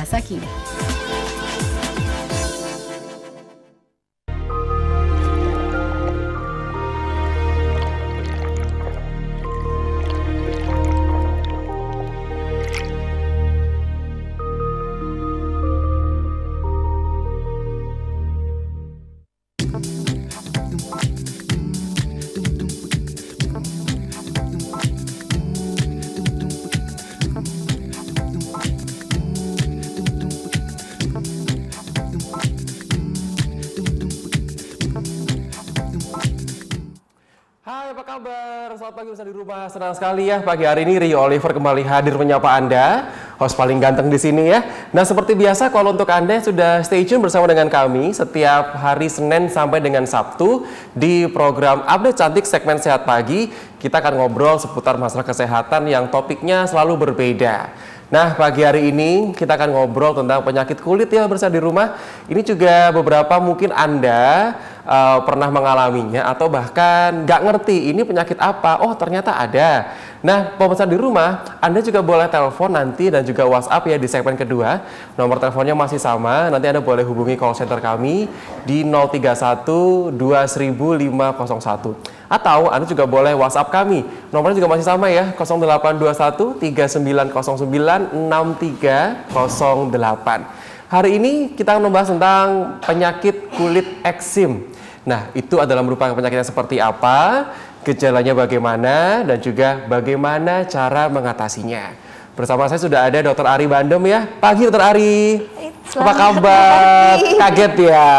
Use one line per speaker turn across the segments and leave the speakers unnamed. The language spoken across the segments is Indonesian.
Bahasa Kini.
Hai, apa kabar? Selamat pagi pemirsa di rumah. Senang sekali ya pagi hari ini Rio Oliver kembali hadir menyapa Anda, host paling ganteng di sini ya. Nah, seperti biasa kalau untuk Anda yang sudah stay tune bersama dengan kami setiap hari Senin sampai dengan Sabtu di program Update Cantik segmen Sehat Pagi, kita akan ngobrol seputar masalah kesehatan yang topiknya selalu berbeda. Nah, pagi hari ini kita akan ngobrol tentang penyakit kulit ya pemirsa di rumah. Ini juga beberapa mungkin Anda pernah mengalaminya atau bahkan nggak ngerti ini penyakit apa. Oh, ternyata ada. Nah, pemirsa di rumah, Anda juga boleh telepon nanti dan juga WhatsApp ya di segmen kedua. Nomor teleponnya masih sama. Nanti Anda boleh hubungi call center kami di 031 20501. Atau Anda juga boleh WhatsApp kami. Nomornya juga masih sama ya, 0821 3909 6308. Hari ini kita akan membahas tentang penyakit kulit eksim. Nah, itu adalah merupakan penyakit yang seperti apa, gejalanya bagaimana, dan juga bagaimana cara mengatasinya. Bersama saya sudah ada Dr. Ari Bandem ya. Pagi Dr. Ari. Apa kabar? Kaget ya.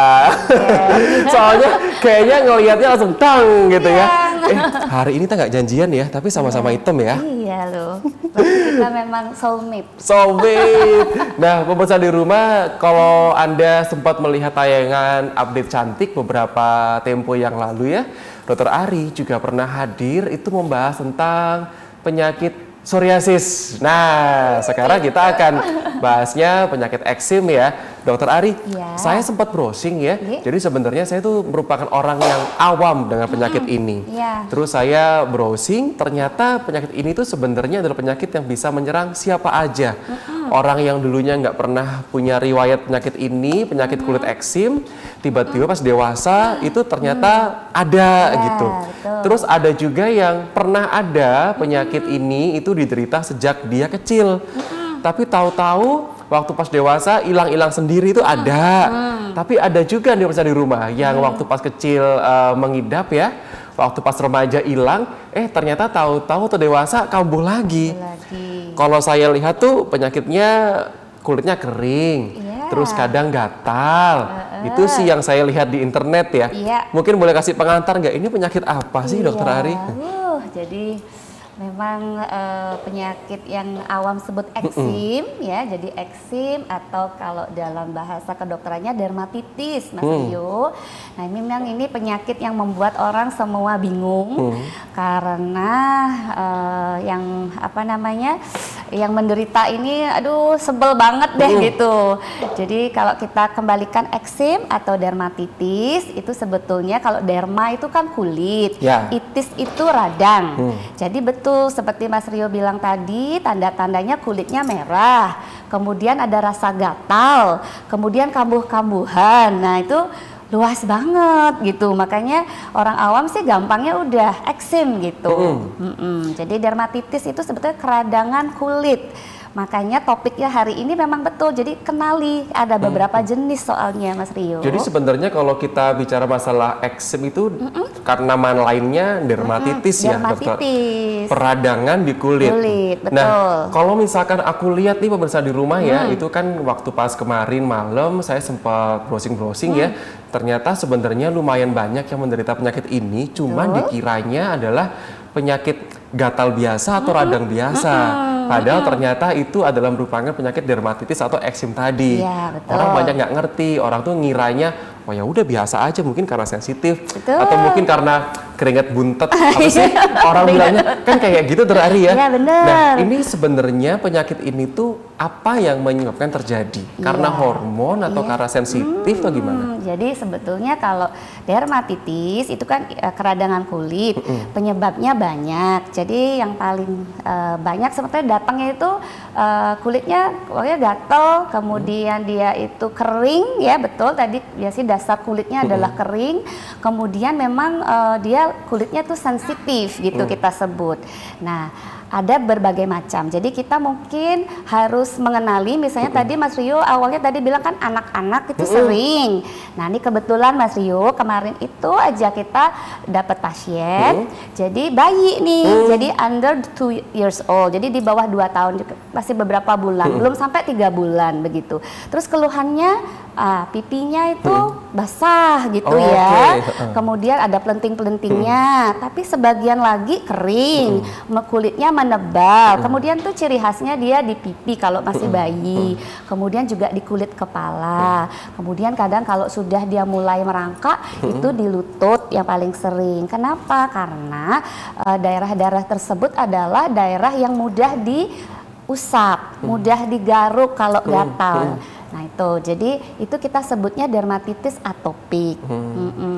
Soalnya kayaknya ngelihatnya langsung tang gitu ya. Hari ini kita nggak janjian ya, tapi sama-sama hitam ya.
Iya loh, kita memang soulmate.
Soulmate. Nah, pemirsa di rumah, kalau Anda sempat melihat tayangan Update Cantik beberapa tempo yang lalu ya, Dr. Ari juga pernah hadir itu membahas tentang penyakit psoriasis. Nah, sekarang kita akan bahasnya penyakit eksim ya. Dokter Ari, saya sempat browsing ya. Jadi sebenarnya saya itu merupakan orang yang awam dengan penyakit ini. Terus saya browsing, ternyata penyakit ini tuh sebenarnya adalah penyakit yang bisa menyerang siapa aja. Orang yang dulunya nggak pernah punya riwayat penyakit ini, penyakit kulit eksim, tiba-tiba pas dewasa itu ternyata ada gitu.
Betul.
Terus ada juga yang pernah ada penyakit ini itu diderita sejak dia kecil. Tapi tahu-tahu waktu pas dewasa hilang-hilang sendiri itu ada. Tapi ada juga nih pemirsa di rumah yang waktu pas kecil mengidap ya, waktu pas remaja hilang, ternyata tahu-tahu tuh dewasa kambuh lagi. Kalau saya lihat tuh penyakitnya kulitnya kering, terus kadang gatal. Itu sih yang saya lihat di internet ya. Mungkin boleh kasih pengantar nggak? Ini penyakit apa sih Dokter Ari?
Jadi memang penyakit yang awam sebut eksim ya, jadi eksim atau kalau dalam bahasa kedokterannya dermatitis, Mas Rio. Nah, memang ini penyakit yang membuat orang semua bingung karena yang menderita ini aduh sebel banget deh gitu. Jadi kalau kita kembalikan eksim atau dermatitis itu sebetulnya kalau derma itu kan kulit, itis itu radang. Jadi betul seperti Mas Rio bilang tadi, tanda-tandanya kulitnya merah, kemudian ada rasa gatal, kemudian kambuh-kambuhan. Nah, itu luas banget gitu. Makanya orang awam sih gampangnya udah eksim gitu. Jadi dermatitis itu sebetulnya keradangan kulit. Makanya topiknya hari ini memang betul. Jadi kenali ada beberapa jenis soalnya Mas Rio.
Jadi sebenarnya kalau kita bicara masalah eksim itu karena nama lainnya dermatitis ya, dokter. Peradangan di kulit.
Betul.
Nah, kalau misalkan aku lihat nih pemirsa di rumah ya, itu kan waktu pas kemarin malam saya sempat browsing-browsing ya. Ternyata sebenarnya lumayan banyak yang menderita penyakit ini, cuman dikiranya adalah penyakit gatal biasa atau radang biasa. Padahal ternyata itu adalah merupakan penyakit dermatitis atau eksim tadi. Orang banyak nggak ngerti, orang tuh ngiranya, oh ya udah biasa aja, mungkin karena sensitif atau mungkin karena keringat buntet apa sih orang bilangnya kan kayak gitu Ari ya.
Iya bener.
Nah ini sebenarnya penyakit ini tuh apa yang menyebabkan terjadi? Karena hormon atau karena sensitif atau gimana?
Jadi sebetulnya kalau dermatitis itu kan keradangan kulit, penyebabnya banyak. Jadi yang paling banyak sebetulnya datangnya itu kulitnya pokoknya gatel, kemudian dia itu kering ya, betul tadi biasanya dasar kulitnya adalah kering, kemudian memang dia kulitnya tuh sensitif gitu kita sebut. Nah, ada berbagai macam. Jadi kita mungkin harus mengenali, misalnya tadi Mas Rio awalnya tadi bilang kan anak-anak itu sering. Nah ini kebetulan Mas Rio kemarin itu aja kita dapat pasien, jadi bayi nih, jadi under 2 years old, jadi di bawah 2 tahun, masih beberapa bulan, belum sampai 3 bulan begitu. Terus keluhannya pipinya itu basah gitu ya, kemudian ada pelenting-pelentingnya, tapi sebagian lagi kering, kulitnya menebal, kemudian tuh ciri khasnya dia di pipi kalau masih bayi, kemudian juga di kulit kepala, kemudian kadang kalau sudah dia mulai merangkak itu di lutut yang paling sering. Kenapa? Karena daerah-daerah tersebut adalah daerah yang mudah diusap, mudah digaruk kalau gatal. Nah itu, jadi itu kita sebutnya dermatitis atopik.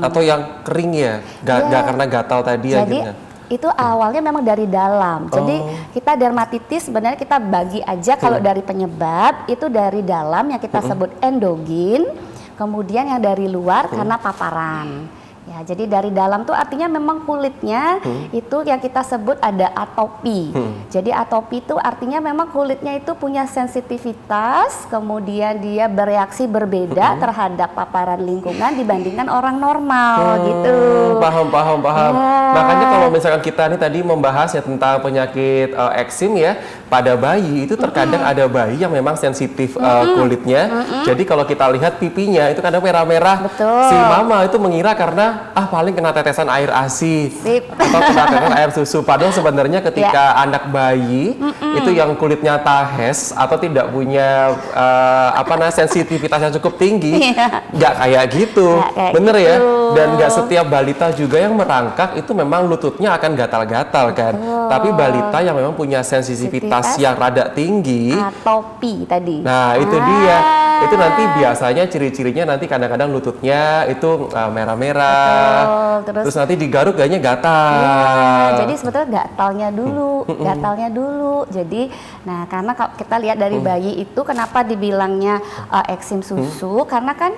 Atau yang kering ya, gak karena gatal tadi ya.
Jadi itu awalnya memang dari dalam. Jadi kita dermatitis sebenarnya kita bagi aja kalau dari penyebab itu dari dalam yang kita sebut endogin, kemudian yang dari luar karena paparan. Ya, jadi dari dalam tuh artinya memang kulitnya itu yang kita sebut ada atopi. Jadi atopi itu artinya memang kulitnya itu punya sensitivitas, kemudian dia bereaksi berbeda terhadap paparan lingkungan dibandingkan orang normal gitu.
Paham.
Ya.
Makanya kalau misalkan kita nih tadi membahas ya tentang penyakit eksim ya, pada bayi itu terkadang ada bayi yang memang sensitif kulitnya. Jadi kalau kita lihat pipinya itu kadang merah-merah.
Betul.
Si mama itu mengira karena paling kena tetesan air ASI atau kena tetesan air susu. Padahal sebenarnya ketika anak bayi itu yang kulitnya tahes atau tidak punya sensitivitas yang cukup tinggi, nggak kayak gitu, bener ya. Dan nggak setiap balita juga yang merangkak itu memang lututnya akan gatal-gatal kan. Tapi balita yang memang punya sensitivitas yang rada tinggi,
atopi tadi.
Nah itu dia. Itu nanti biasanya ciri-cirinya nanti kadang-kadang lututnya itu merah-merah, terus nanti digaruk kayaknya gatal.
Ya, jadi sebetulnya gatalnya dulu. Jadi, nah karena kalau kita lihat dari bayi itu kenapa dibilangnya eksim susu, karena kan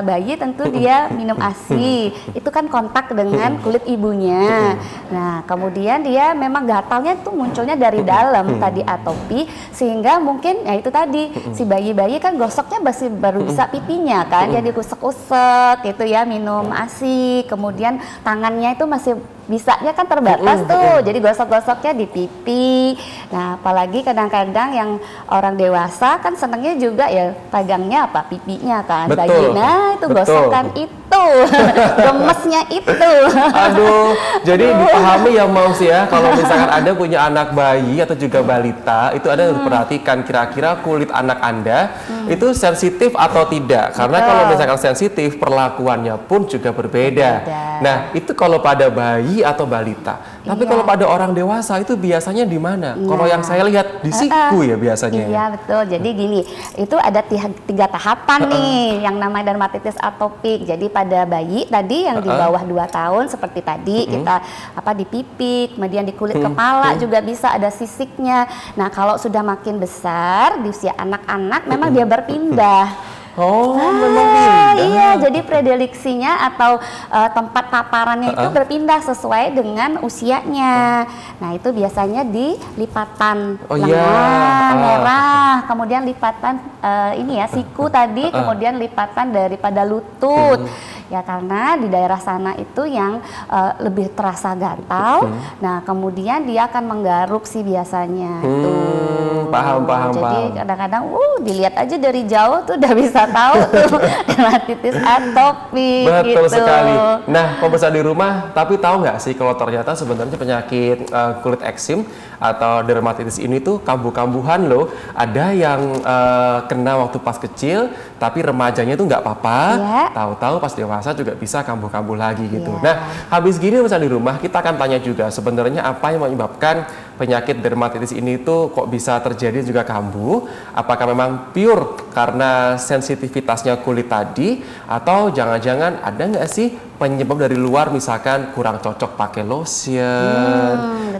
bayi tentu dia minum ASI, itu kan kontak dengan kulit ibunya. Nah kemudian dia memang gatalnya tuh munculnya dari dalam tadi atopi, sehingga mungkin ya itu tadi si bayi-bayi kan gosoknya masih baru bisa pipinya kan, jadi usek-usek gitu ya, minum ASI, kemudian tangannya itu masih bisanya kan terbatas tuh, jadi gosok-gosoknya di pipi. Nah apalagi kadang-kadang yang orang dewasa kan senangnya juga ya pegangnya pipinya kan, bayi. Nah itu gosokan itu gemesnya itu.
Aduh, jadi dipahami ya Moms ya, kalau misalkan Anda punya anak bayi atau juga balita, itu Anda harus perhatikan kira-kira kulit anak Anda itu sensitif atau tidak. Karena kalau misalkan sensitif, perlakuannya pun juga berbeda. Nah, itu kalau pada bayi atau balita. Tapi kalau pada orang dewasa itu biasanya di mana? Kalau yang saya lihat di siku ya biasanya.
Iya betul. Jadi gini, itu ada 3 tahapan nih yang namanya dermatitis atopik. Jadi pada bayi tadi yang di bawah 2 tahun seperti tadi kita di pipi, kemudian di kulit kepala juga bisa ada sisiknya. Nah kalau sudah makin besar di usia anak-anak memang dia berpindah.
Memang pindah.
Iya, jadi prediliksinya atau tempat paparannya itu berpindah sesuai dengan usianya. Nah, itu biasanya di lipatan lengan merah, kemudian lipatan siku tadi, kemudian lipatan daripada lutut. Ya karena di daerah sana itu yang lebih terasa gatal. Nah, kemudian dia akan menggaruk sih biasanya. Jadi kadang-kadang dilihat aja dari jauh tuh udah bisa tahu tuh dermatitis atopik.
Betul
gitu.
sekali. Nah, pemirsa di rumah, tapi tahu nggak sih kalau ternyata sebenarnya penyakit kulit eksim atau dermatitis ini tuh kambuh-kambuhan loh. Ada yang kena waktu pas kecil, tapi remajanya tuh nggak apa-apa. Tahu-tahu pas dewasa juga bisa kambuh-kambuh lagi gitu. Nah, habis gini pemirsa di rumah, kita akan tanya juga sebenarnya apa yang menyebabkan penyakit dermatitis ini tuh kok bisa terjadi juga kambuh. Apakah memang pure karena sensitivitasnya kulit tadi, atau jangan-jangan ada nggak sih penyebab dari luar, misalkan kurang cocok pakai lotion,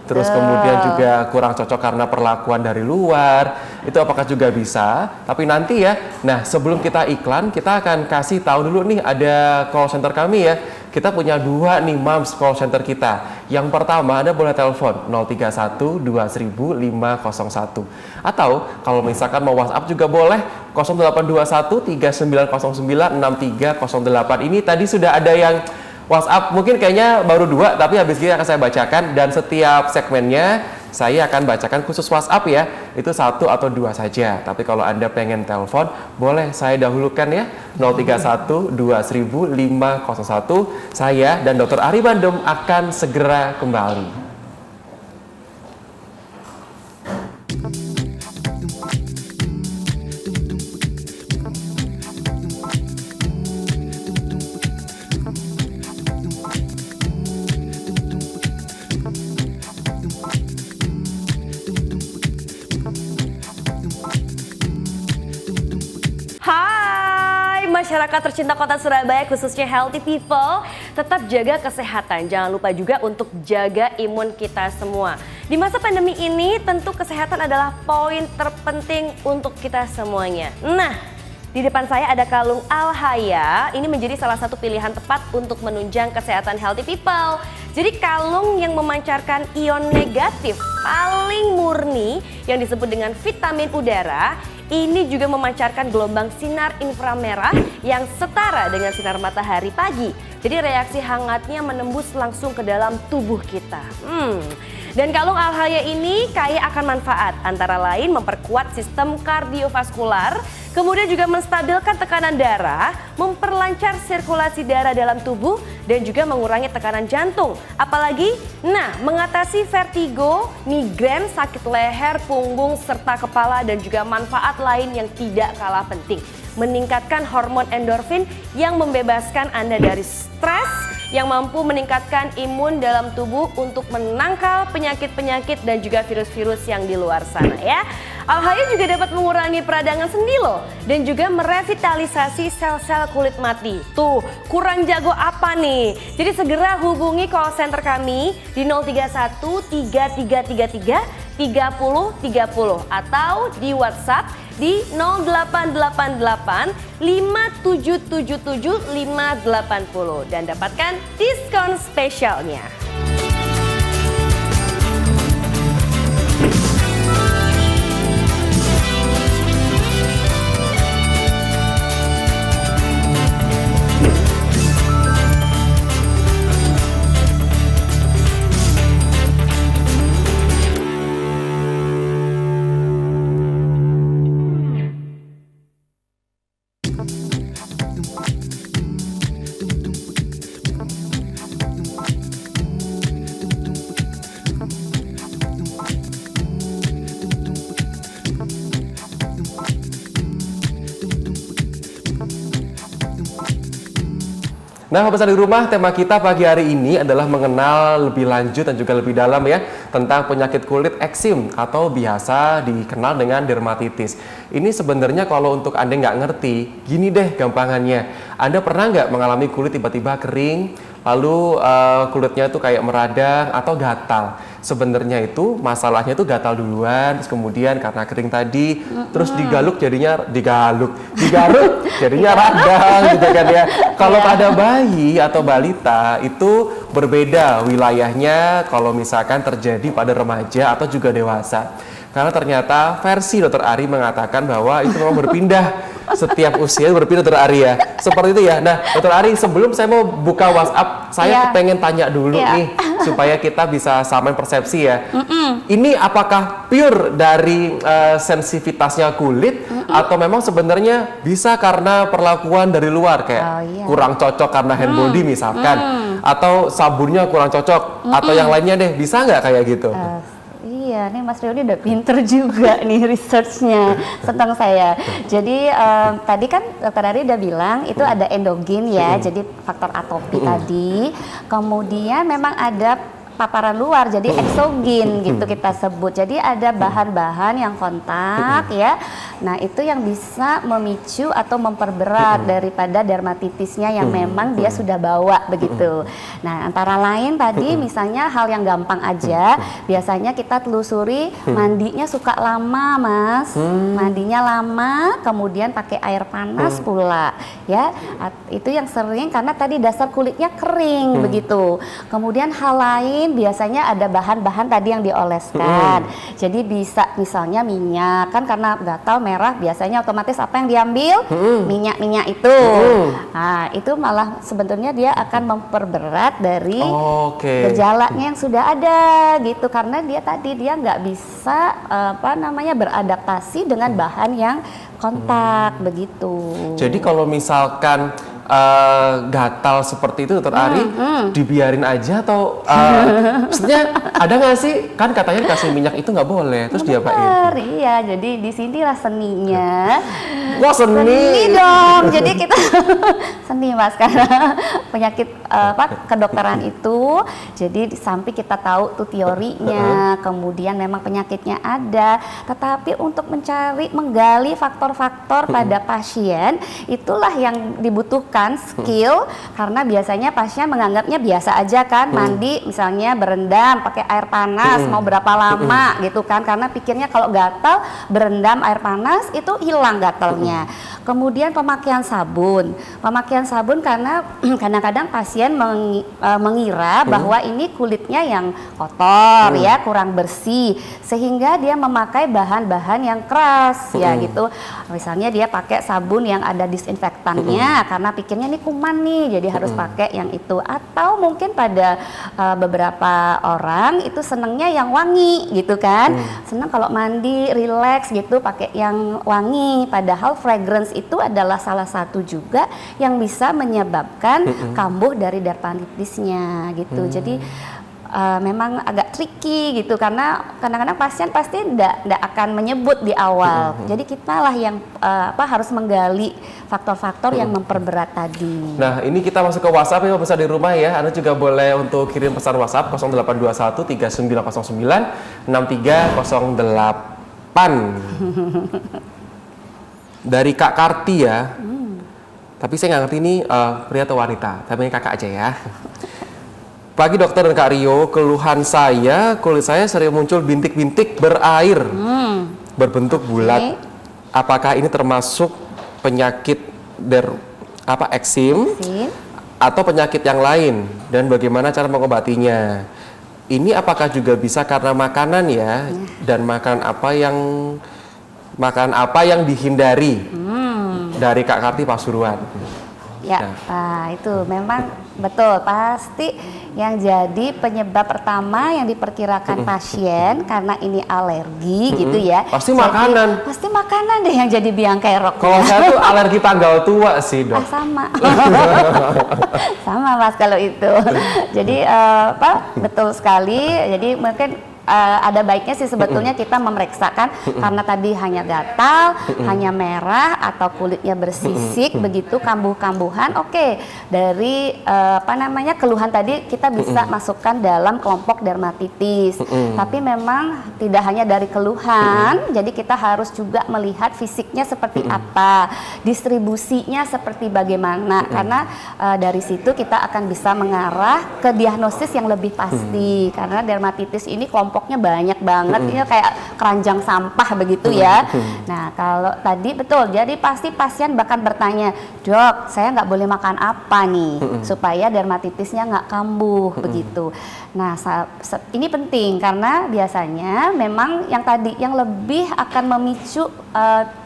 terus kemudian juga kurang cocok karena perlakuan dari luar, itu apakah juga bisa? Tapi nanti ya, nah sebelum kita iklan, kita akan kasih tahu dulu nih, ada call center kami ya. Kita punya 2 nih Moms call center kita. Yang pertama, Anda boleh telepon 031 2000 501. Atau kalau misalkan mau WhatsApp juga boleh 0821 3909 6308. Ini tadi sudah ada yang WhatsApp, mungkin kayaknya baru 2, tapi habis ini akan saya bacakan, dan setiap segmennya saya akan bacakan khusus WhatsApp ya, itu 1 atau 2 saja. Tapi kalau Anda pengen telepon, boleh saya dahulukan ya, 031 2000 501. Saya dan Dr. Ari Bandem akan segera kembali.
Masyarakat tercinta Kota Surabaya, khususnya healthy people, tetap jaga kesehatan. Jangan lupa juga untuk jaga imun kita semua. Di masa pandemi ini, tentu kesehatan adalah poin terpenting untuk kita semuanya. Nah, di depan saya ada kalung Alhaya. Ini menjadi salah satu pilihan tepat untuk menunjang kesehatan healthy people. Jadi kalung yang memancarkan ion negatif paling murni yang disebut dengan vitamin udara, ini juga memancarkan gelombang sinar inframerah yang setara dengan sinar matahari pagi. Jadi reaksi hangatnya menembus langsung ke dalam tubuh kita. Dan kalung Alhaya ini kaya akan manfaat, antara lain memperkuat sistem kardiovaskular, kemudian juga menstabilkan tekanan darah, memperlancar sirkulasi darah dalam tubuh, dan juga mengurangi tekanan jantung. Apalagi, mengatasi vertigo, migrain, sakit leher, punggung, serta kepala, dan juga manfaat lain yang tidak kalah penting. Meningkatkan hormon endorfin yang membebaskan Anda dari stres, yang mampu meningkatkan imun dalam tubuh untuk menangkal penyakit-penyakit dan juga virus-virus yang di luar sana ya. Alhaya juga dapat mengurangi peradangan sendi loh, dan juga merevitalisasi sel-sel kulit mati. Tuh, kurang jago apa nih? Jadi segera hubungi call center kami di 031 3333 3030 atau di WhatsApp di 0888 5777 580 dan dapatkan diskon spesialnya.
Nah, pemirsa di rumah, tema kita pagi hari ini adalah mengenal lebih lanjut dan juga lebih dalam ya tentang penyakit kulit eksim atau biasa dikenal dengan dermatitis. Ini sebenarnya kalau untuk Anda nggak ngerti, gini deh gampangannya. Anda pernah nggak mengalami kulit tiba-tiba kering, lalu kulitnya itu kayak meradang atau gatal? Sebenarnya itu masalahnya itu gatal duluan, terus kemudian karena kering tadi, terus digaruk jadinya radang gitu kan ya. Kalau pada bayi atau balita itu berbeda wilayahnya kalau misalkan terjadi pada remaja atau juga dewasa. Karena ternyata versi Dokter Ari mengatakan bahwa itu memang berpindah setiap usia, berpindah Dokter Ari ya. Seperti itu ya. Nah, Dokter Ari, sebelum saya mau buka WhatsApp, saya pengen tanya dulu nih supaya kita bisa samain persepsi ya. Ini apakah pure dari sensitivitasnya kulit atau memang sebenarnya bisa karena perlakuan dari luar kayak kurang cocok karena hand body misalkan, atau sabunnya kurang cocok atau yang lainnya deh, bisa nggak kayak gitu?
Iya, nih Mas Rio ini udah pinter juga nih researchnya tentang saya. Jadi tadi kan Dokter Ari udah bilang itu ada endogen ya, jadi faktor atopi tadi. Kemudian memang ada paparan luar, jadi eksogen gitu kita sebut. Jadi ada bahan-bahan yang kontak ya. Nah, itu yang bisa memicu atau memperberat daripada dermatitisnya yang memang dia sudah bawa begitu. Nah, antara lain tadi misalnya hal yang gampang aja, biasanya kita telusuri mandinya suka lama, Mas. Mandinya lama, kemudian pakai air panas pula ya. Itu yang sering karena tadi dasar kulitnya kering begitu. Kemudian hal lain biasanya ada bahan-bahan tadi yang dioleskan. Jadi bisa misalnya minyak, kan karena gatal merah biasanya otomatis apa yang diambil? Minyak-minyak itu. Nah, itu malah sebetulnya dia akan memperberat dari gejalanya yang sudah ada gitu, karena dia tadi dia nggak bisa beradaptasi dengan bahan yang kontak begitu.
Jadi kalau misalkan gatal seperti itu Dokter Ari, dibiarin aja atau maksudnya ada nggak sih, kan katanya dikasih minyak itu nggak boleh, terus diapain?
Iya, jadi di sinilah seninya.
Wah, seni
dong. Jadi kita seni, Mas, karena penyakit kedokteran itu, jadi di samping kita tahu tuh teorinya, kemudian memang penyakitnya ada, tetapi untuk menggali faktor-faktor pada pasien, itulah yang dibutuhkan skill, karena biasanya pasien menganggapnya biasa aja kan, mandi misalnya berendam pakai air panas mau berapa lama gitu kan, karena pikirnya kalau gatal berendam air panas itu hilang gatalnya. Kemudian pemakaian sabun karena kadang-kadang pasien mengira bahwa ini kulitnya yang kotor ya, kurang bersih, sehingga dia memakai bahan-bahan yang keras ya gitu. Misalnya dia pakai sabun yang ada disinfektannya karena pikirnya ini kuman nih, jadi harus pakai yang itu. Atau mungkin pada beberapa orang itu senangnya yang wangi gitu kan, senang kalau mandi relax gitu pakai yang wangi, padahal fragrance itu adalah salah satu juga yang bisa menyebabkan kambuh dari dermatitisnya gitu. Jadi memang agak tricky gitu, karena kadang-kadang pasien pasti tidak akan menyebut di awal. Jadi kita lah yang harus menggali faktor-faktor yang memperberat tadi. Nah,
ini kita masuk ke WhatsApp ya pemirsa di rumah ya. Anda juga boleh untuk kirim pesan WhatsApp 0821 3909 6308. Dari Kak Karti ya. Tapi saya nggak ngerti ini pria atau wanita, tapi kakak aja ya. Pagi dokter dan Kak Rio, keluhan saya, kulit saya sering muncul bintik-bintik berair, berbentuk bulat. Apakah ini termasuk penyakit eksim atau penyakit yang lain? Dan bagaimana cara mengobatinya? Ini apakah juga bisa karena makanan ya? Dan makan apa yang dihindari dari Kak Karti Pasuruan?
Ya, itu memang betul, pasti yang jadi penyebab pertama yang diperkirakan pasien karena ini alergi gitu ya.
Pasti makanan.
Pasti makanan deh yang jadi biang kerok.
Kalau saya tuh alergi tanggal tua sih, Dok.
Sama. Sama, Mas, kalau itu. Jadi betul sekali. Jadi mungkin ada baiknya sih sebetulnya kita memeriksakan, karena tadi hanya gatal, hanya merah atau kulitnya bersisik begitu, kambuh-kambuhan. Dari keluhan tadi kita bisa masukkan dalam kelompok dermatitis. Tapi memang tidak hanya dari keluhan, jadi kita harus juga melihat fisiknya seperti apa, distribusinya seperti bagaimana, karena dari situ kita akan bisa mengarah ke diagnosis yang lebih pasti, karena dermatitis ini kelompok kelompoknya banyak banget, ya kayak keranjang sampah begitu ya. Nah kalau tadi betul, jadi pasti pasien bahkan bertanya, dok saya nggak boleh makan apa nih supaya dermatitisnya nggak kambuh begitu. Nah ini penting karena biasanya memang yang tadi yang lebih akan memicu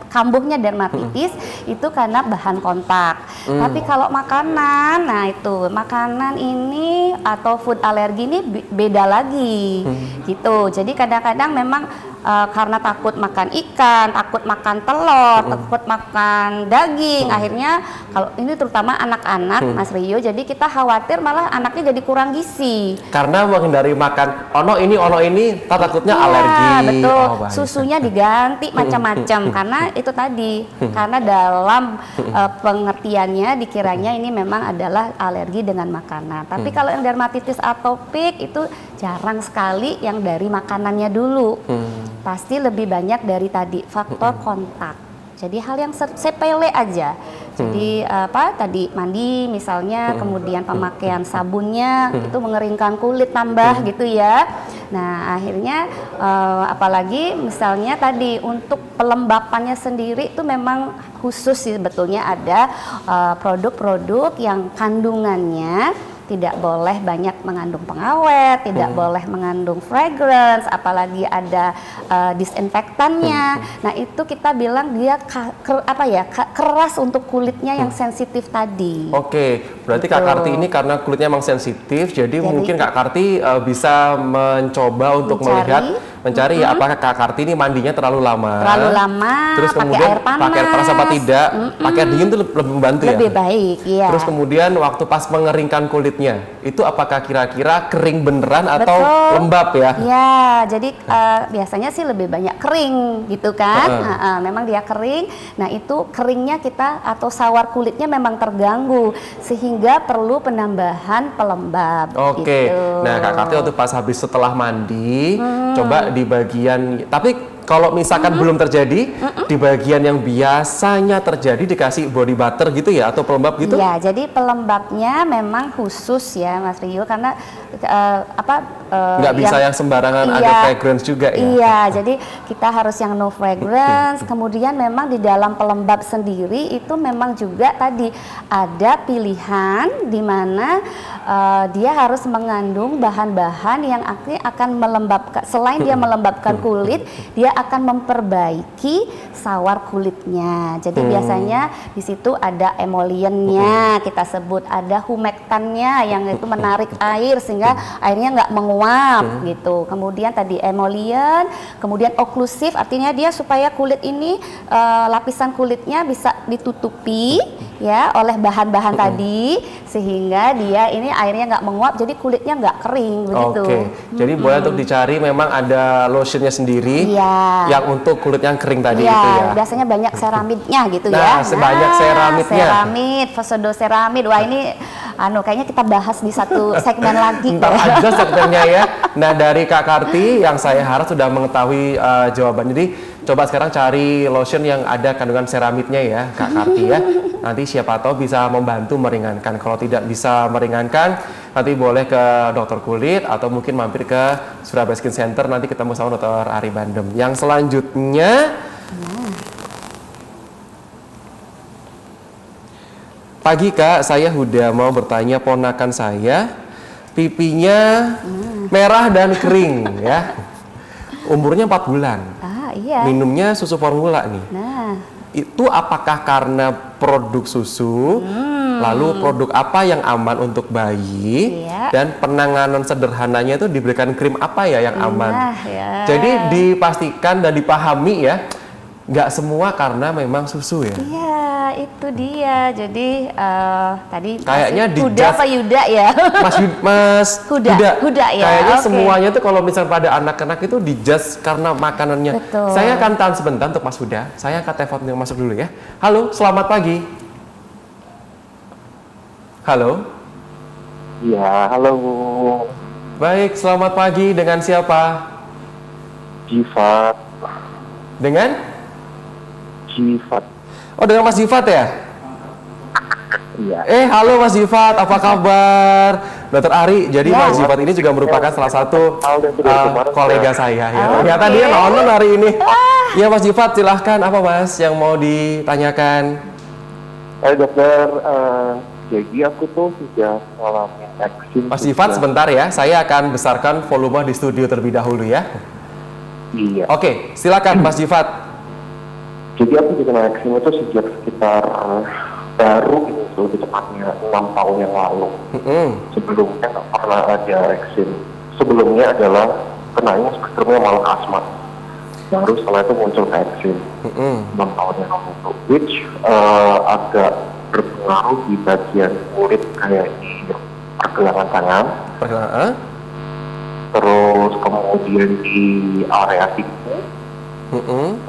kambuhnya dermatitis itu karena bahan kontak. Tapi kalau makanan, nah itu makanan ini atau food alergi ini beda lagi gitu. Jadi kadang-kadang memang karena takut makan ikan, takut makan telur, takut makan daging, akhirnya kalau ini terutama anak-anak Mas Rio, jadi kita khawatir malah anaknya jadi kurang gizi.
Karena menghindari makan ono ini, takutnya alergi.
Betul,
baik.
susunya diganti macam-macam karena itu tadi, karena dalam pengertiannya dikiranya ini memang adalah alergi dengan makanan. Tapi kalau yang dermatitis atopik itu jarang sekali yang dari makanannya dulu. Pasti lebih banyak dari tadi faktor kontak. Jadi hal yang sepele aja. Jadi tadi mandi misalnya, kemudian pemakaian sabunnya itu mengeringkan kulit tambah gitu ya. Nah akhirnya apalagi misalnya tadi untuk pelembapannya sendiri itu memang khusus sih sebetulnya ada produk-produk yang kandungannya tidak boleh banyak mengandung pengawet, tidak boleh mengandung fragrance, apalagi ada disinfektannya. Nah itu kita bilang dia keras untuk kulitnya yang sensitif tadi.
Oke, berarti Kak Karti ini karena kulitnya emang sensitif, jadi mungkin Kak Karti bisa mencoba untuk mencari ya apakah Kak Karti ini mandinya terlalu lama. Terus kemudian pakai air panas apa tidak? Pakai air dingin itu lebih membantu ya.
Lebih baik, iya.
Terus kemudian waktu pas mengeringkan kulitnya, itu apakah kira-kira kering beneran atau lembab ya?
Ya, jadi biasanya sih lebih banyak kering gitu kan. Memang dia kering. Nah itu keringnya kita atau sawar kulitnya memang terganggu sehingga perlu penambahan pelembab.
Oke.
Gitu.
Nah Kak Karti waktu pas habis setelah mandi, coba di bagian, tapi kalau misalkan belum terjadi, di bagian yang biasanya terjadi dikasih body butter gitu ya, atau pelembab gitu?
Ya, jadi pelembabnya memang khusus ya Mas Rio, karena
nggak bisa yang sembarangan ada fragrance juga ya?
Iya, jadi kita harus yang no fragrance, kemudian memang di dalam pelembab sendiri itu memang juga tadi ada pilihan di mana dia harus mengandung bahan-bahan yang akan melembabkan, selain dia melembabkan kulit, dia akan memperbaiki sawar kulitnya. Jadi biasanya di situ ada emoliennya, kita sebut ada humektannya yang itu menarik air sehingga airnya nggak menguap gitu. Kemudian tadi emolien, kemudian oklusif artinya dia supaya kulit ini lapisan kulitnya bisa ditutupi ya oleh bahan-bahan tadi sehingga dia ini airnya nggak menguap, jadi kulitnya nggak kering begitu.
Oke, jadi boleh untuk dicari memang ada lotionnya sendiri yang untuk kulit yang kering tadi itu ya.
Biasanya banyak seramidnya gitu
ya. Sebanyak seramidnya.
Seramid, pseudoceramid. Wah ini kayaknya kita bahas di satu segmen lagi.
Ntar aja segmennya ya. Nah dari Kak Karti yang saya harap sudah mengetahui jawaban. Jadi coba sekarang cari lotion yang ada kandungan seramidnya ya Kak Karti ya. Nanti siapa tahu bisa membantu meringankan. Kalau tidak bisa meringankan, nanti boleh ke dokter kulit atau mungkin mampir ke Surabaya Skin Center. Nanti ketemu sama Dr. Ari Bandem. Yang selanjutnya, pagi Kak, saya Huda mau bertanya ponakan saya, pipinya merah dan kering ya. Umurnya 4 bulan.
Iya.
Minumnya susu formula nih.
Nah,
itu apakah karena produk susu? Lalu produk apa yang aman untuk bayi? Dan penanganan sederhananya itu diberikan krim apa ya yang aman? Jadi dipastikan dan dipahami ya, nggak semua karena memang susu ya.
Iya, itu dia. Jadi tadi
kayaknya di
Huda apa Yuda ya?
Mas
Huda ya.
Kayaknya semuanya tuh kalau misalnya pada anak-anak itu dijudge karena makanannya.
Betul.
Saya akan tahan sebentar untuk Mas Huda. Saya angkat telepon yang masuk dulu ya. Halo, selamat pagi. Halo.
Ya, halo.
Baik, selamat pagi. Dengan siapa?
Jifat.
Dengan?
Jifat.
Oh, dengan Mas Jifat ya?
Iya.
Halo Mas Jifat, apa kabar? Dokter Ari, jadi
Ya.
Mas Jifat ini juga merupakan salah satu
Hal yang sudah kemarin
kolega
ya.
saya ya. Ternyata dia nonton hari ini. Iya Mas Jifat, silahkan apa Mas yang mau ditanyakan?
Dokter, jadi aku tuh sudah ngalamin vaksin.
Mas Jifat sebentar ya, saya akan besarkan volume di studio terlebih dahulu ya.
Iya.
Oke, silakan Mas Jifat.
Jadi aku juga vaksin itu sejak sekitar baru ini, lebih tepatnya 6 tahun yang lalu. Sebelumnya nggak pernah ada vaksin. Sebelumnya adalah kenanya spektrumnya malah asma. Baru setelah itu muncul vaksin 6 tahun yang lalu, which agak berpengaruh di bagian kulit kayak di pergelangan tangan, terus kemudian di area siku,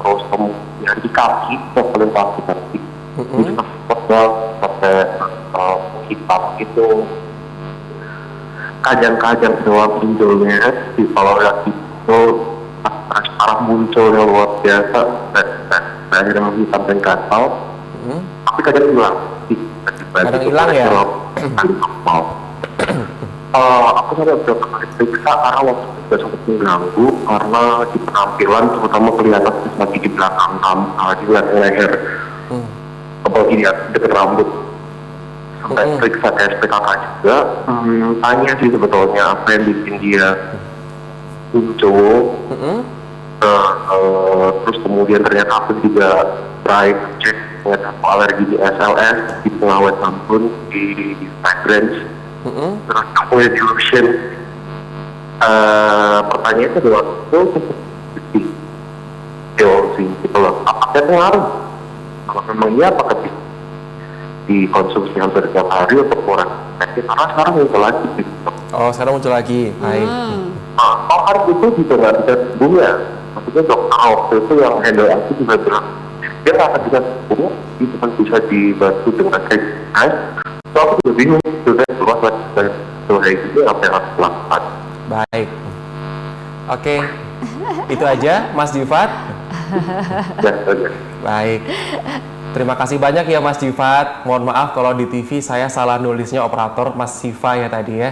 terus kemudian di kaki, paling kaki kaki, itu sampai hitam itu, kadang-kadang doang pinjolnya di kalau lihat itu arah munculnya luar biasa, dan akhirnya menghitam dan gatal, tapi kadang hilang.
Kadang hilang ya?
Aku sampai beberapa kali periksa karena waktu itu juga sempat mengganggu karena di penampilan terutama kelihatan lagi di belakang di belakang leher, apalagi di dekat rambut. Sampai periksa ke SPKK juga, tanya sih sebetulnya apa yang bikin dia muncul. Terus kemudian ternyata aku juga try cek ternyata aku alergi di SLS, di pengawet sabun, di fragrance, terus kemudian di lotion. Pertanyaannya adalah itu sih gitu loh, apakah pengaruh? Kalau memang iya, apakah bisa dikonsumsi hampir tiap hari untuk kurang efektif? Karena sekarang muncul lagi gitu.
Oh, sekarang muncul lagi. Baik.
Hari itu juga nggak bisa sembuh ya. Maksudnya dokter waktu itu yang handle aku juga bilang dia nggak akan bisa sembuh, dia cuma bisa dibantu dengan exercise. So aku juga bingung, sudah keluar lagi dari sore itu apa yang harus dilakukan.
Baik. Oke. Itu aja Mas Jifat.
Ya.
Baik. Terima kasih banyak ya Mas Jifat. Mohon maaf kalau di TV saya salah nulisnya operator Mas Siva ya tadi ya.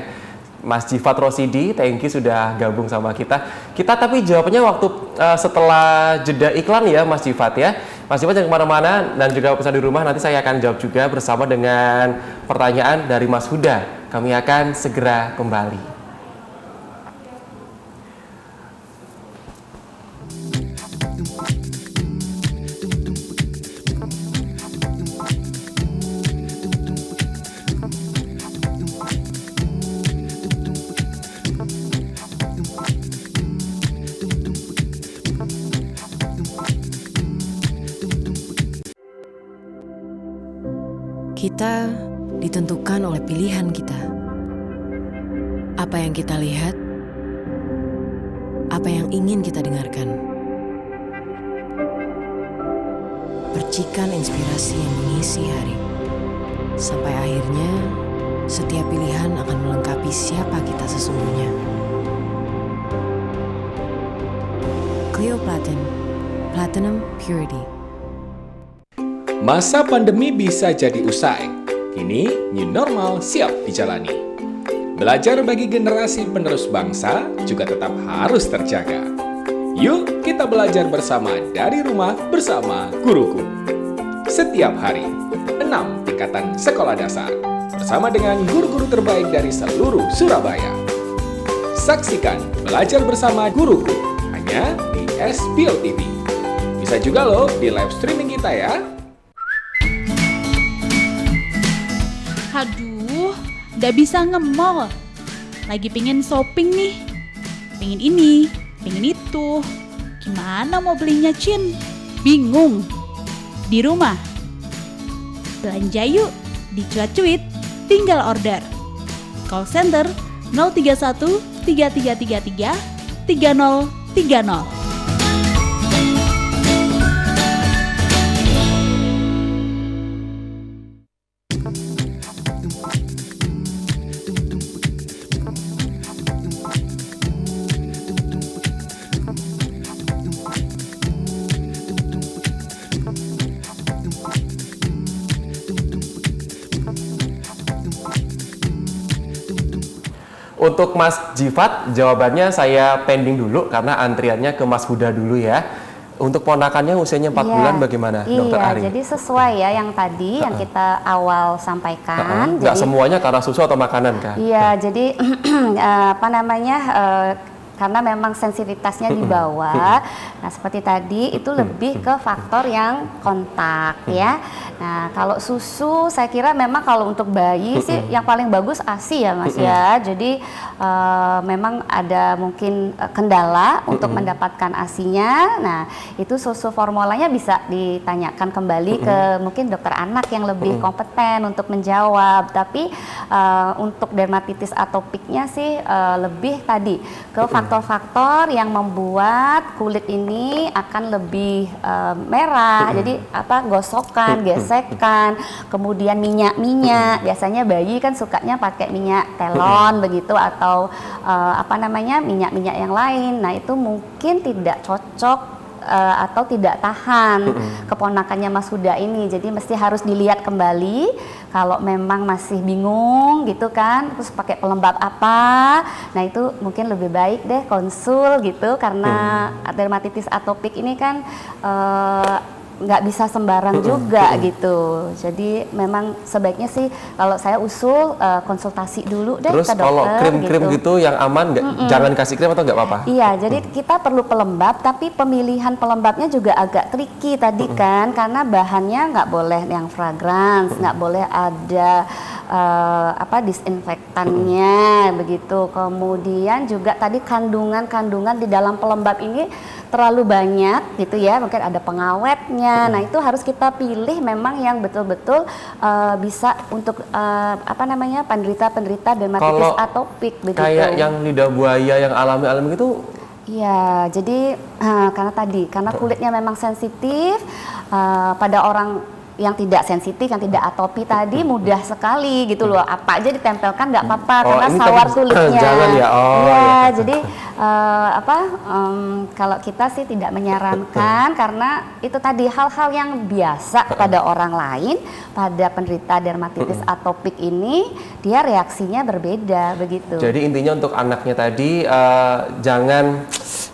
Mas Jifat Rosidi, thank you sudah gabung sama kita. Kita tapi jawabnya waktu setelah jeda iklan ya Mas Jifat ya. Mas Jifat jangan kemana-mana, dan juga pesan di rumah nanti saya akan jawab juga bersama dengan pertanyaan dari Mas Huda. Kami akan segera kembali.
Kita ditentukan oleh pilihan kita. Apa yang kita lihat, apa yang ingin kita dengarkan. Percikan inspirasi yang mengisi hari. Sampai akhirnya, setiap pilihan akan melengkapi siapa kita sesungguhnya. Clio Platinum, Platinum Purity.
Masa pandemi bisa jadi usai. Kini, new normal siap dijalani. Belajar bagi generasi penerus bangsa juga tetap harus terjaga. Yuk kita belajar bersama dari rumah bersama Guruku. Setiap hari, 6 tingkatan sekolah dasar. Bersama dengan guru-guru terbaik dari seluruh Surabaya. Saksikan Belajar Bersama Guruku hanya di SBO TV. Bisa juga loh di live streaming kita ya.
Aduh, nggak bisa nge-mall. Lagi pengen shopping nih. Pengen ini, pengen itu. Gimana mau belinya, Cin? Bingung. Di rumah. Belanja yuk di Cuit-Cuit, tinggal order. Call center 031 3333 3030.
Untuk Mas Jifat, jawabannya saya pending dulu karena antriannya ke Mas Huda dulu ya. Untuk ponakannya usianya 4 bulan bagaimana, Dokter Ari?
Iya, jadi sesuai ya yang tadi yang kita awal sampaikan.
Nggak
Jadi
semuanya karena susu atau makanan kan?
iya, jadi apa namanya? Karena memang sensitivitasnya di bawah. Nah, seperti tadi itu lebih ke faktor yang kontak ya. Nah, kalau susu saya kira memang kalau untuk bayi sih yang paling bagus ASI ya Mas ya. Jadi memang ada mungkin kendala untuk mendapatkan ASINya. Nah, itu susu formulanya bisa ditanyakan kembali ke mungkin dokter anak yang lebih kompeten untuk menjawab. Tapi untuk dermatitis atopiknya sih lebih tadi ke faktor-faktor yang membuat kulit ini akan lebih merah. Jadi apa gosokan, gesekan, kemudian minyak-minyak. Biasanya bayi kan sukanya pakai minyak telon begitu atau apa namanya minyak-minyak yang lain. Nah, itu mungkin tidak cocok atau tidak tahan keponakannya Mas Huda ini. Jadi mesti harus dilihat kembali kalau memang masih bingung gitu kan, terus pakai pelembab apa. Nah, itu mungkin lebih baik deh konsul gitu karena dermatitis atopik ini kan nggak bisa sembarang juga gitu. Jadi memang sebaiknya sih kalau saya usul konsultasi dulu deh
Terus
ke dokter.
kalau krim-krim gitu yang aman, jangan kasih krim atau nggak apa-apa?
Iya, jadi kita perlu pelembab, tapi pemilihan pelembabnya juga agak tricky tadi kan, karena bahannya nggak boleh yang fragrance, nggak boleh ada apa disinfektannya begitu. Kemudian juga tadi kandungan-kandungan di dalam pelembab ini terlalu banyak gitu ya, mungkin ada pengawetnya. Nah, itu harus kita pilih memang yang betul-betul bisa untuk apa namanya penderita dermatitis atopik begitu.
Kayak yang lidah buaya yang alami-alami gitu.
Iya, jadi karena kulitnya memang sensitif, pada orang yang tidak sensitif, yang tidak atopi tadi mudah sekali gitu loh. Apa aja ditempelkan nggak apa-apa karena sawar kulitnya.
Jangan ya.
Iya, jadi kalau kita sih tidak menyarankan karena itu tadi hal-hal yang biasa pada orang lain, pada penderita dermatitis atopik ini dia reaksinya berbeda begitu.
Jadi intinya untuk anaknya tadi jangan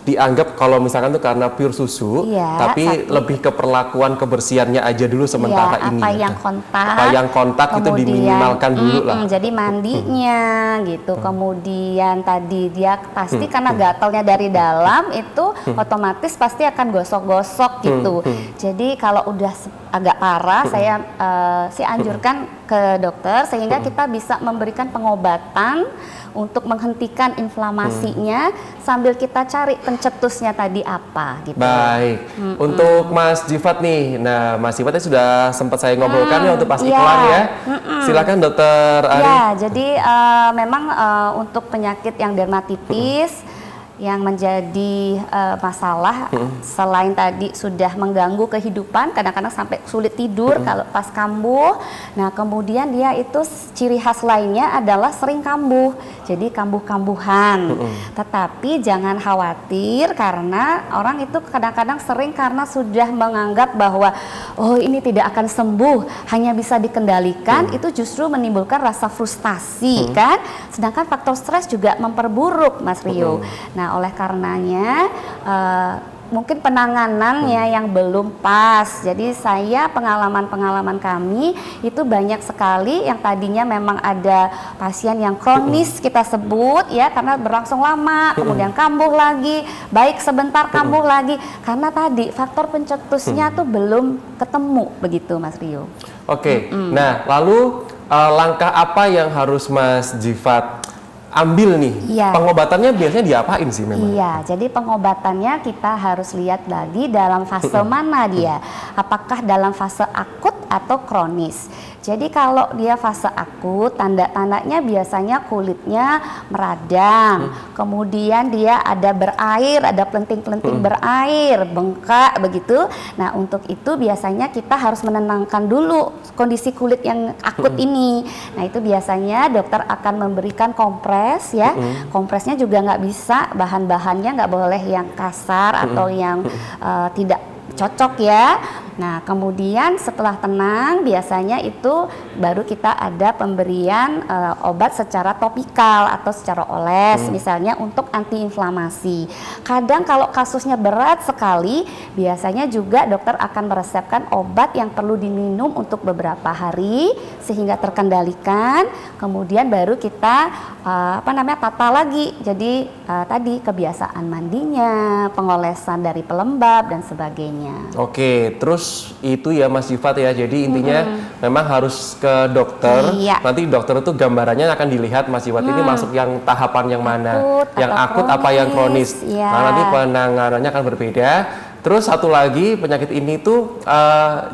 dianggap kalau misalkan tuh karena pure susu, tapi lebih ke perlakuan kebersihannya aja dulu sementara ini. Apa yang kontak itu diminimalkan dulu lah.
Jadi mandinya gitu, kemudian tadi dia pasti karena gatalnya dari dalam itu otomatis pasti akan gosok-gosok gitu. Jadi kalau udah agak parah, saya sih anjurkan ke dokter sehingga kita bisa memberikan pengobatan untuk menghentikan inflamasinya sambil kita cari pencetusnya tadi apa gitu.
Baik. Untuk Mas Jifat nih, nah Mas Jifatnya sudah sempat saya ngobrolkan ya untuk pas iklan ya. Silakan Dokter Ari.
Ya, jadi memang untuk penyakit yang dermatitis yang menjadi masalah selain tadi sudah mengganggu kehidupan, kadang-kadang sampai sulit tidur kalau pas kambuh. Nah, kemudian dia itu ciri khas lainnya adalah sering kambuh, jadi kambuh-kambuhan. Tetapi jangan khawatir karena orang itu kadang-kadang sering karena sudah menganggap bahwa oh ini tidak akan sembuh, hanya bisa dikendalikan, itu justru menimbulkan rasa frustasi kan. Sedangkan faktor stres juga memperburuk Mas Rio. Nah, oleh karenanya mungkin penanganannya yang belum pas. Jadi saya pengalaman kami itu banyak sekali yang tadinya memang ada pasien yang kronis kita sebut ya karena berlangsung lama, kemudian kambuh lagi, baik sebentar kambuh lagi karena tadi faktor pencetusnya tuh belum ketemu begitu Mas Rio.
Oke. Nah, lalu langkah apa yang harus Mas Jifat ambil nih? Pengobatannya biasanya diapain sih memang?
Iya, jadi pengobatannya kita harus lihat lagi dalam fase mana dia. Apakah dalam fase akut atau kronis. Jadi kalau dia fase akut, tanda-tandanya biasanya kulitnya meradang, kemudian dia ada berair, ada pelenting-pelenting berair, bengkak begitu. Nah, untuk itu biasanya kita harus menenangkan dulu kondisi kulit yang akut ini. Nah, itu biasanya dokter akan memberikan kompres ya. Kompresnya juga nggak bisa, bahan-bahannya nggak boleh yang kasar atau yang tidak cocok ya. Nah, kemudian setelah tenang biasanya itu baru kita ada pemberian obat secara topikal atau secara oles, misalnya untuk antiinflamasi. Kadang kalau kasusnya berat sekali, biasanya juga dokter akan meresepkan obat yang perlu diminum untuk beberapa hari sehingga terkendalikan. Kemudian baru kita tata lagi. Jadi tadi kebiasaan mandinya, pengolesan dari pelembab dan sebagainya.
Oke, terus itu ya Mas Jifat ya, jadi intinya memang harus ke dokter.
Iya.
Nanti dokter itu gambarannya akan dilihat Mas Jifat ini masuk yang tahapan yang mana, yang akut apa yang kronis.
Iya.
Nah, nanti penanganannya akan berbeda. Terus satu lagi, penyakit ini tuh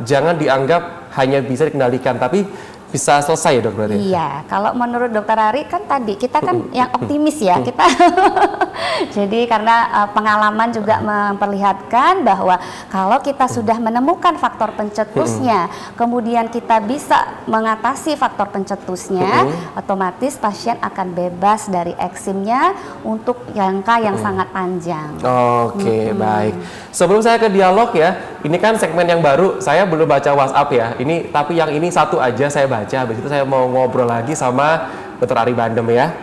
jangan dianggap hanya bisa dikendalikan, tapi bisa selesai ya dok berarti?
Iya, kalau menurut dokter Ari kan tadi kita kan yang optimis ya, kita jadi karena pengalaman juga memperlihatkan bahwa kalau kita sudah menemukan faktor pencetusnya, kemudian kita bisa mengatasi faktor pencetusnya, otomatis pasien akan bebas dari eksimnya untuk jangka yang sangat panjang.
Oke, baik. Sebelum saya ke dialog ya, ini kan segmen yang baru, saya belum baca WhatsApp ya. Tapi yang ini satu aja saya baca. Habis itu saya mau ngobrol lagi sama Dr. Ari Bandem ya.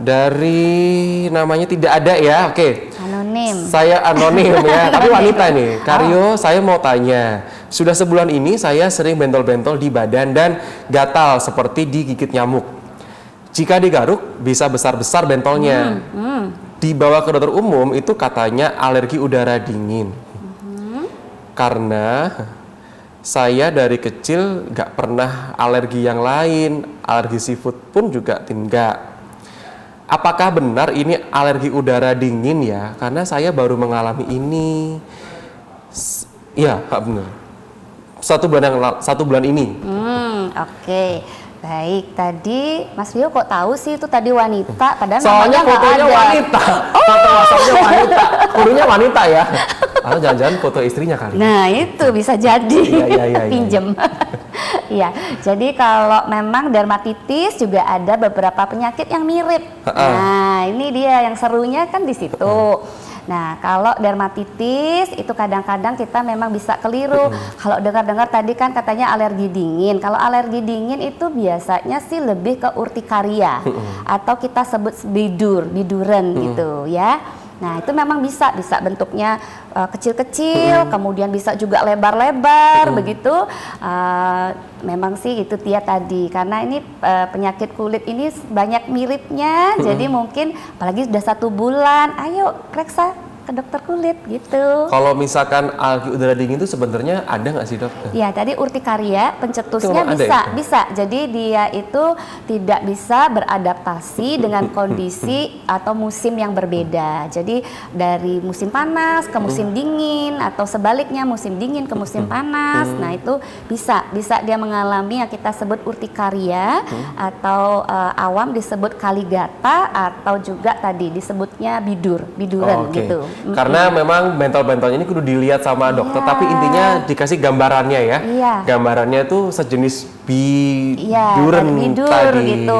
Dari namanya tidak ada ya. Oke.
Anonim.
Saya anonim ya, tapi wanita nih. Karyo, saya mau tanya. Sudah sebulan ini saya sering bentol-bentol di badan dan gatal seperti digigit nyamuk. Jika digaruk bisa besar-besar bentolnya. Dibawa ke dokter umum itu katanya alergi udara dingin. Karena saya dari kecil nggak pernah alergi yang lain, alergi seafood pun juga tidak. Apakah benar ini alergi udara dingin ya? Karena saya baru mengalami ini. Iya, benar. Satu bulan ini.
Oke. Baik, tadi Mas Rio kok tahu sih itu tadi wanita, padahal
Soalnya
namanya nggak
fotonya
ada.
wanita, foto WhatsApp-nya wanita, fotonya wanita ya. Atau jangan-jangan foto istrinya kali.
Nah itu bisa jadi
Iya.
pinjem. Iya, jadi kalau memang dermatitis juga ada beberapa penyakit yang mirip. Nah ini dia yang serunya kan di situ. Nah, kalau dermatitis itu kadang-kadang kita memang bisa keliru. Kalau dengar-dengar tadi kan katanya alergi dingin. Kalau alergi dingin itu biasanya sih lebih ke urtikaria atau kita sebut biduran gitu ya. Nah, itu memang bisa bentuknya kecil-kecil, kemudian bisa juga lebar-lebar begitu. Memang sih itu dia tadi, karena ini penyakit kulit ini banyak miripnya, jadi mungkin apalagi sudah 1 bulan, ayo periksa ke dokter kulit gitu.
Kalau misalkan alergi udara dingin itu sebenarnya ada nggak sih dok?
Ya tadi urtikaria pencetusnya
Itu
bisa,
ada ya?
bisa. Jadi dia itu tidak bisa beradaptasi dengan kondisi atau musim yang berbeda. Jadi dari musim panas ke musim dingin atau sebaliknya musim dingin ke musim panas. Nah itu bisa dia mengalami yang kita sebut urtikaria atau awam disebut kaligata atau juga tadi disebutnya biduran
Oke.
gitu.
Karena memang bentol-bentolnya ini kudu dilihat sama dokter, tapi intinya dikasih gambarannya ya.
Iya.
Gambarannya itu sejenis biduran
bidur
tadi.
gitu.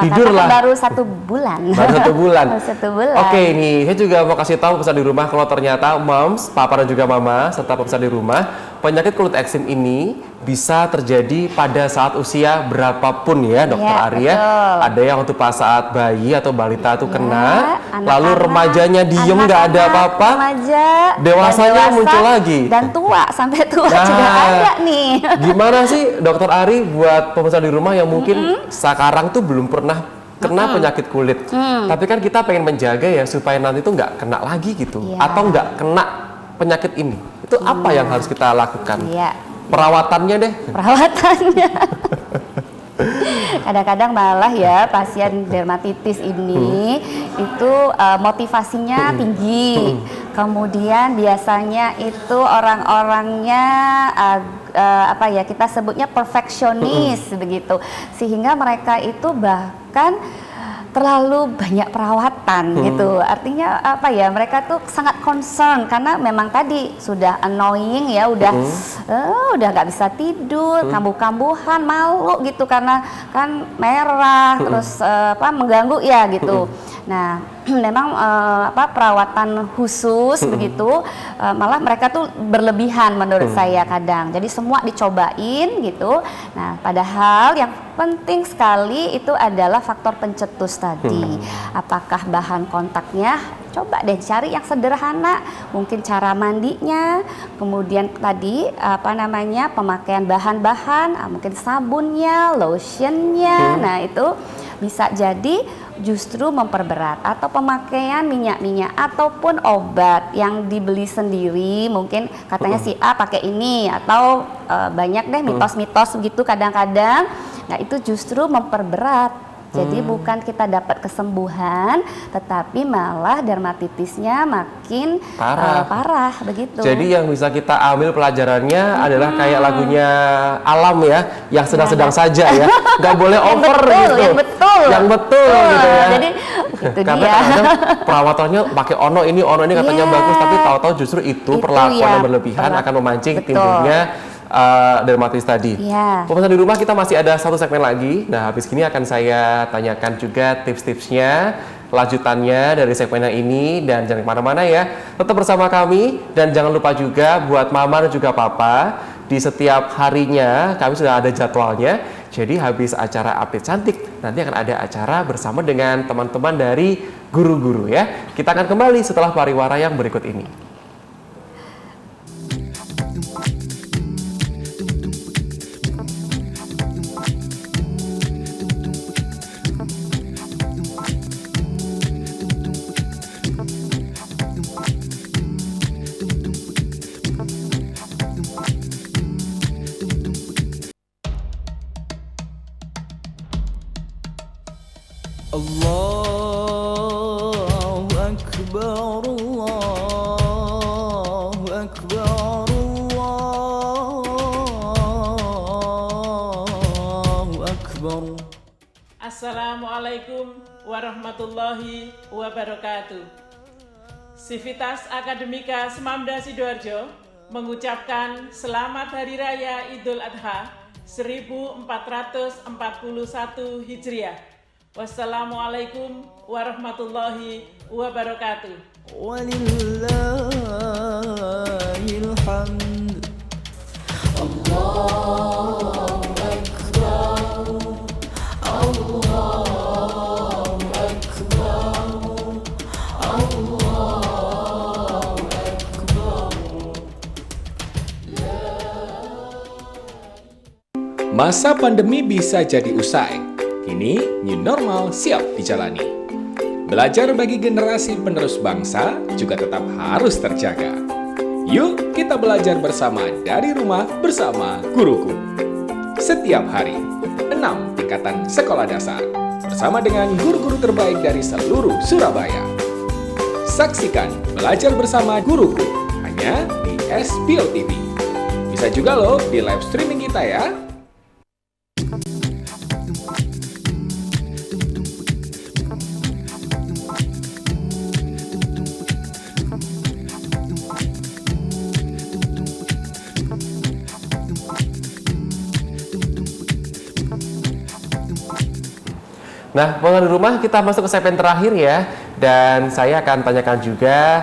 Bidur
Karena
lah.
baru 1 bulan.
Baru 1 bulan.
Baru 1 bulan.
Oke, nih saya juga mau kasih tahu pesan di rumah kalau ternyata moms, papa dan juga mama serta pemirsa di rumah, penyakit kulit eksim ini bisa terjadi pada saat usia berapapun ya, Dokter
Iya,
Ari ya.
betul.
Ada yang waktu pas saat bayi atau balita itu kena,
anak-anak,
lalu remajanya diem nggak ada
anak-anak,
apa-apa,
remaja,
dewasanya
dan dewasa,
muncul lagi.
dan tua sampai tua
Nah,
juga ada nih.
Gimana sih Dokter Ari buat pemirsa di rumah yang mungkin sekarang tuh belum pernah kena penyakit kulit, tapi kan kita pengen menjaga ya supaya nanti tuh nggak kena lagi gitu,
Iya.
atau nggak kena penyakit ini. Itu apa yang harus kita lakukan?
Iya.
Perawatannya deh.
Perawatannya. Kadang-kadang malah ya pasien dermatitis ini itu motivasinya tinggi. Kemudian biasanya itu orang-orangnya kita sebutnya perfeksionis begitu. Sehingga mereka itu bahkan terlalu banyak perawatan gitu. Artinya apa ya, mereka tuh sangat concern karena memang tadi sudah annoying ya, udah nggak bisa tidur, kambuh-kambuhan, malu gitu karena kan merah terus mengganggu ya gitu. Nah, memang perawatan khusus begitu, malah mereka tuh berlebihan menurut saya kadang. Jadi semua dicobain gitu. Nah, padahal yang penting sekali itu adalah faktor pencetus tadi. Apakah bahan kontaknya? Coba deh cari yang sederhana, mungkin cara mandinya, kemudian tadi pemakaian bahan-bahan, mungkin sabunnya, lotionnya. Nah, itu bisa jadi justru memperberat, atau pemakaian minyak-minyak ataupun obat yang dibeli sendiri, mungkin katanya si A pakai ini, atau banyak deh mitos-mitos begitu kadang-kadang. Nah, itu justru memperberat. Jadi bukan kita dapat kesembuhan, tetapi malah dermatitisnya makin parah begitu.
Jadi yang bisa kita ambil pelajarannya adalah kayak lagunya Alam ya, yang sedang-sedang saja ya, nggak boleh over gitu. Yang betul gitu ya.
Jadi itu
karena
dia.
kadang perawatannya pakai ono ini katanya bagus, tapi tahu-tahu justru itu perlakuan yang berlebihan akan memancing timbulnya dermatitis tadi. Pemirsa di rumah, kita masih ada satu segmen lagi. Nah, habis ini akan saya tanyakan juga tips-tipsnya, lanjutannya dari segmen yang ini, dan jangan kemana-mana ya. Tetap bersama kami, dan jangan lupa juga buat mama dan juga papa, di setiap harinya kami sudah ada jadwalnya. Jadi habis acara update cantik, nanti akan ada acara bersama dengan teman-teman dari guru-guru ya. Kita akan kembali setelah pariwara yang berikut ini.
Allahu Akbar, Allahu Akbar, Allahu Akbar.
Assalamualaikum warahmatullahi wabarakatuh. Sivitas Akademika Semamda Sidoarjo mengucapkan Selamat Hari Raya Idul Adha 1441 Hijriah. Wassalamualaikum warahmatullahi wabarakatuh.
Walillahil hamd. Allahu Akbar, Allahu Akbar, Allahu Akbar.
Masa pandemi bisa jadi usai. Kini, new normal siap dijalani. Belajar bagi generasi penerus bangsa juga tetap harus terjaga. Yuk, kita belajar bersama dari rumah bersama Guruku. Setiap hari, 6 tingkatan sekolah dasar bersama dengan guru-guru terbaik dari seluruh Surabaya. Saksikan Belajar Bersama Guruku hanya di SBO TV. Bisa juga loh di live streaming kita ya.
Nah, pengen di rumah, kita masuk ke segmen terakhir ya, dan saya akan tanyakan juga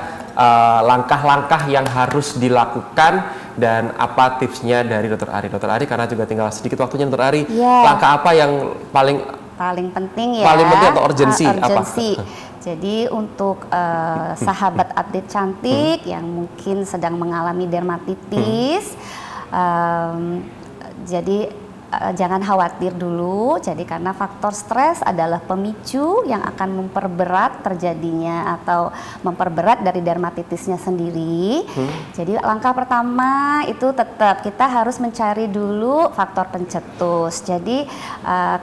langkah-langkah yang harus dilakukan dan apa tipsnya dari Dr. Ari. Dr. Ari, karena juga tinggal sedikit waktunya Dr. Ari, langkah apa yang paling
penting ya?
Paling penting atau urgensi? Apa?
Jadi untuk sahabat update cantik yang mungkin sedang mengalami dermatitis, jadi jangan khawatir dulu. Jadi karena faktor stres adalah pemicu yang akan memperberat terjadinya atau memperberat dari dermatitisnya sendiri. Jadi langkah pertama itu tetap kita harus mencari dulu faktor pencetus. Jadi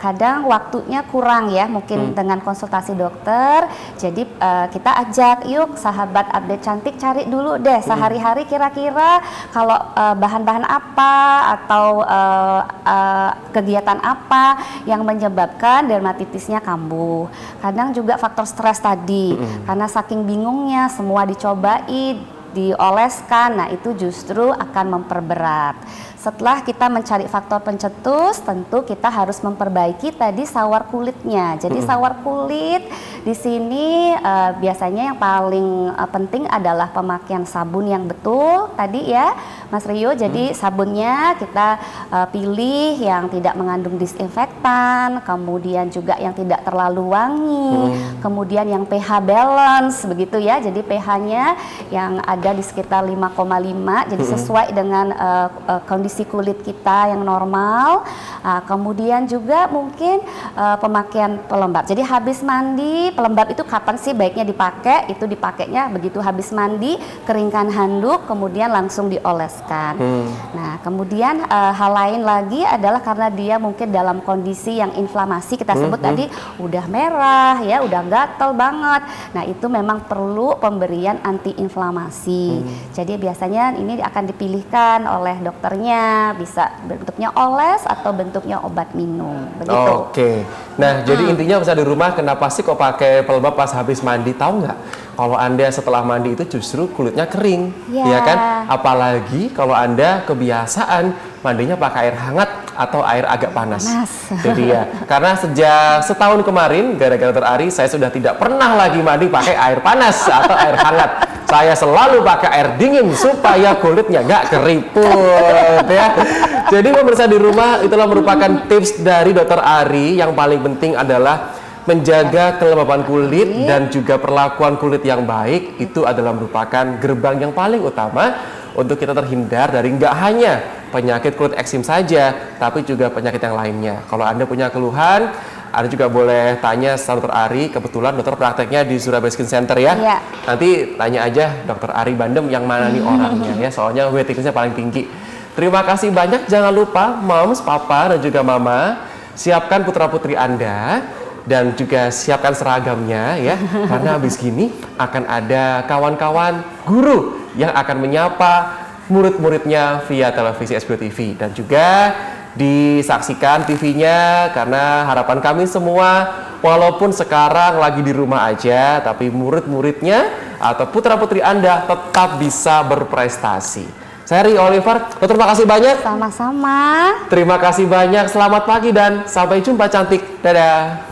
kadang waktunya kurang ya, mungkin dengan konsultasi dokter. Jadi kita ajak, yuk sahabat update cantik cari dulu deh sehari-hari kira-kira kalau bahan-bahan apa atau kegiatan apa yang menyebabkan dermatitisnya kambuh. Kadang juga faktor stres tadi, karena saking bingungnya semua dicobain, dioleskan, nah itu justru akan memperberat. Setelah kita mencari faktor pencetus, tentu kita harus memperbaiki tadi sawar kulitnya. Jadi sawar kulit di sini biasanya yang paling penting adalah pemakaian sabun yang betul tadi ya, Mas Rio. Jadi sabunnya kita pilih yang tidak mengandung disinfektan, kemudian juga yang tidak terlalu wangi, kemudian yang pH balance begitu ya. Jadi pH-nya yang ada di sekitar 5,5, jadi sesuai dengan kondisi kulit kita yang normal. Kemudian juga mungkin pemakaian pelembab. Jadi habis mandi, pelembab itu kapan sih baiknya dipakai? Itu dipakainya begitu habis mandi, keringkan handuk, kemudian langsung dioleskan. Nah, kemudian hal lain lagi adalah karena dia mungkin dalam kondisi yang inflamasi, kita sebut tadi udah merah ya, udah gatal banget. Nah, itu memang perlu pemberian antiinflamasi. Jadi biasanya ini akan dipilihkan oleh dokternya, bisa bentuknya oles atau bentuknya obat minum begitu.
Oke. Nah, jadi intinya bisa di rumah kenapa sih kok pakai pelembab pas habis mandi? Tahu nggak? Kalau Anda setelah mandi itu justru kulitnya kering, ya kan? Apalagi kalau Anda kebiasaan mandinya pakai air hangat atau air agak panas. Jadi ya, karena sejak setahun kemarin gara-gara Dr. Ari saya sudah tidak pernah lagi mandi pakai air panas atau air hangat. Saya selalu pakai air dingin supaya kulitnya nggak keriput ya. Jadi pemirsa di rumah, itulah merupakan tips dari Dr. Ari. Yang paling penting adalah menjaga kelembapan kulit dan juga perlakuan kulit yang baik. Itu adalah merupakan gerbang yang paling utama untuk kita terhindar dari nggak hanya penyakit kulit eksim saja, tapi juga penyakit yang lainnya. Kalau Anda punya keluhan, Anda juga boleh tanya sama Dr. Ari. Kebetulan dokter prakteknya di Surabaya Skin Center ya. Nanti tanya aja Dr. Ari Bandem yang mana nih orangnya ya, soalnya waiting listnya paling tinggi. Terima kasih banyak. Jangan lupa moms, papa, dan juga mama, siapkan putra-putri Anda dan juga siapkan seragamnya ya, karena habis gini akan ada kawan-kawan guru yang akan menyapa murid-muridnya via televisi SBO TV, dan juga disaksikan TV-nya, karena harapan kami semua walaupun sekarang lagi di rumah aja, tapi murid-muridnya atau putra-putri Anda tetap bisa berprestasi. Saya Rio Oliver, terima kasih banyak.
Sama-sama.
Terima kasih banyak, selamat pagi dan sampai jumpa cantik. Dadah.